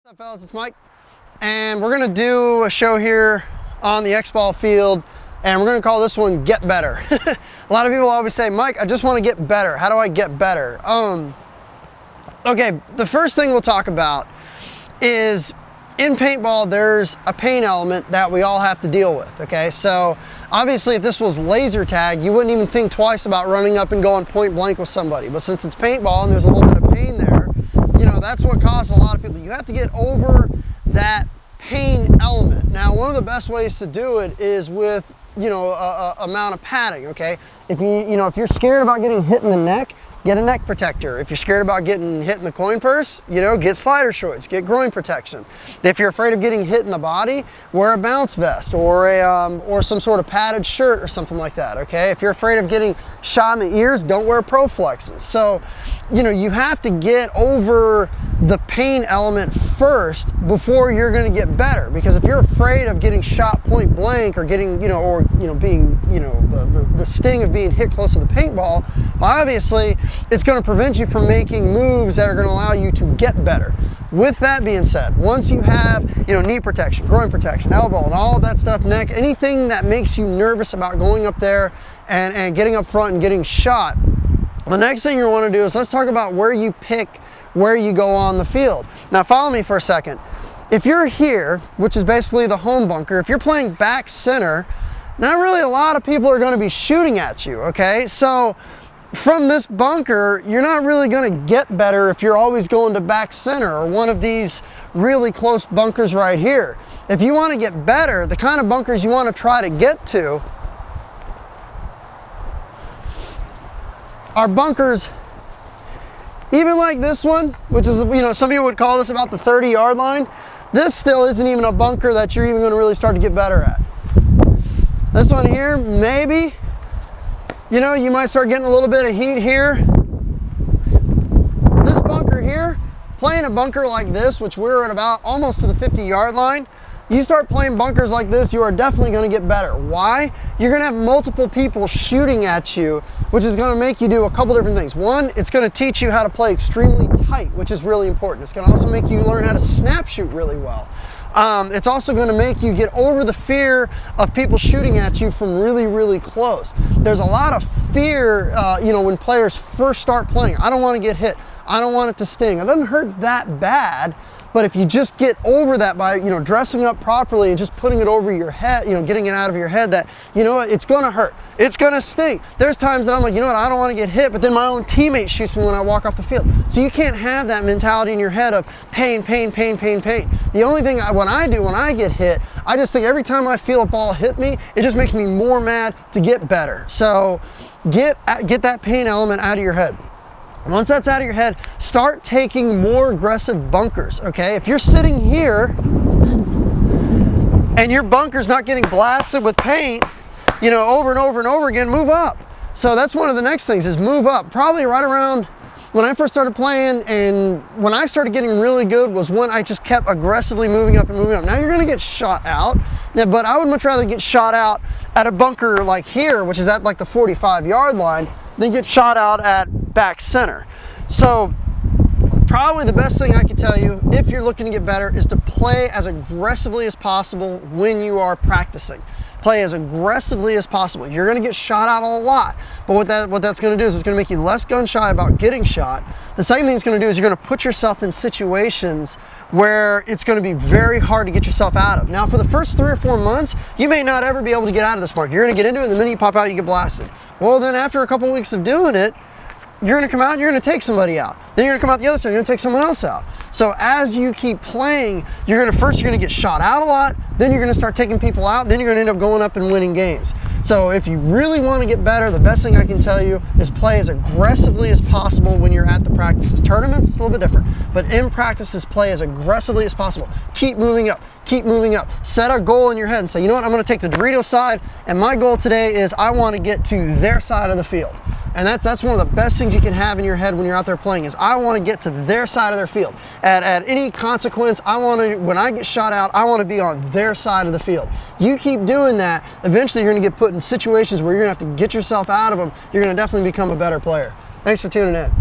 What's up, fellas? It's Mike, and we're gonna do a show here on the X-Ball field, and we're gonna call this one Get Better. A lot of people always say, Mike, I just want to get better. How do I get better? Okay, the first thing we'll talk about is in paintball, there's a pain element that we all have to deal with, okay? So obviously if this was laser tag, you wouldn't even think twice about running up and going point blank with somebody. But since it's paintball and there's a little bit of pain there, you know, that's what causes a lot of people. You have to get over that pain element. Now, one of the best ways to do it is with, you know, a amount of padding, okay? If if you're scared about getting hit in the neck, get a neck protector. If you're scared about getting hit in the coin purse, you know, get slider shorts, get groin protection. If you're afraid of getting hit in the body, wear a bounce vest or some sort of padded shirt or something like that, okay? If you're afraid of getting shot in the ears, don't wear Pro-Flexes. So, you know, you have to get over the pain element first before you're gonna get better. Because if you're afraid of getting shot point blank or getting, being, the sting of being hit close to the paintball, well, obviously, it's going to prevent you from making moves that are going to allow you to get better. With that being said, once you have, knee protection, groin protection, elbow, and all of that stuff, neck, anything that makes you nervous about going up there and getting up front and getting shot, the next thing you want to do is let's talk about where you pick where you go on the field. Now, follow me for a second. If you're here, which is basically the home bunker, if you're playing back center, not really a lot of people are going to be shooting at you, okay? So from this bunker, you're not really going to get better if you're always going to back center or one of these really close bunkers right here. If you want to get better, the kind of bunkers you want to try to get to are bunkers even like this one, which is, some people would call this about the 30-yard line. This still isn't even a bunker that you're even going to really start to get better at. This one here, maybe. You might start getting a little bit of heat here. This bunker here, playing a bunker like this, which we're at about almost to the 50-yard line, you start playing bunkers like this, you are definitely going to get better. Why? You're going to have multiple people shooting at you, which is going to make you do a couple different things. One, it's going to teach you how to play extremely tight, which is really important. It's going to also make you learn how to snap shoot really well. It's also going to make you get over the fear of people shooting at you from really, really close. There's a lot of fear, when players first start playing. I don't want to get hit. I don't want it to sting. It doesn't hurt that bad, but if you just get over that by, dressing up properly and just putting it over your head, getting it out of your head that, it's going to hurt. It's going to sting. There's times that I'm like, I don't want to get hit, but then my own teammate shoots me when I walk off the field. So you can't have that mentality in your head of pain, pain, pain, pain, pain. The only thing when I get hit, I just think every time I feel a ball hit me, it just makes me more mad to get better. So get that pain element out of your head. Once that's out of your head, start taking more aggressive bunkers, okay? If you're sitting here and your bunker's not getting blasted with paint, over and over and over again, move up. So that's one of the next things is move up. Probably right around when I first started playing and when I started getting really good was when I just kept aggressively moving up and moving up. Now you're gonna get shot out, but I would much rather get shot out at a bunker like here, which is at like the 45-yard line, than get shot out at back center. So probably the best thing I can tell you if you're looking to get better is to play as aggressively as possible when you are practicing. Play as aggressively as possible. You're going to get shot out a lot, but what that's going to do is it's going to make you less gun shy about getting shot. The second thing it's going to do is you're going to put yourself in situations where it's going to be very hard to get yourself out of. Now, for the first 3 or 4 months, you may not ever be able to get out of this mark. You're going to get into it, and the minute you pop out, you get blasted. Well, then after a couple weeks of doing it, you're going to come out and you're going to take somebody out. Then you're going to come out the other side, you're going to take someone else out. So as you keep playing, you're going to get shot out a lot, then you're going to start taking people out, then you're going to end up going up and winning games. So if you really want to get better, the best thing I can tell you is play as aggressively as possible when you're at the practices. Tournaments, it's a little bit different, but in practices, play as aggressively as possible. Keep moving up, keep moving up. Set a goal in your head and say, you know what, I'm going to take the Doritos side, and my goal today is I want to get to their side of the field. And that's one of the best things you can have in your head when you're out there playing is I want to get to their side of their field. At any consequence, when I get shot out, I want to be on their side of the field. You keep doing that, eventually you're going to get put in situations where you're going to have to get yourself out of them. You're going to definitely become a better player. Thanks for tuning in.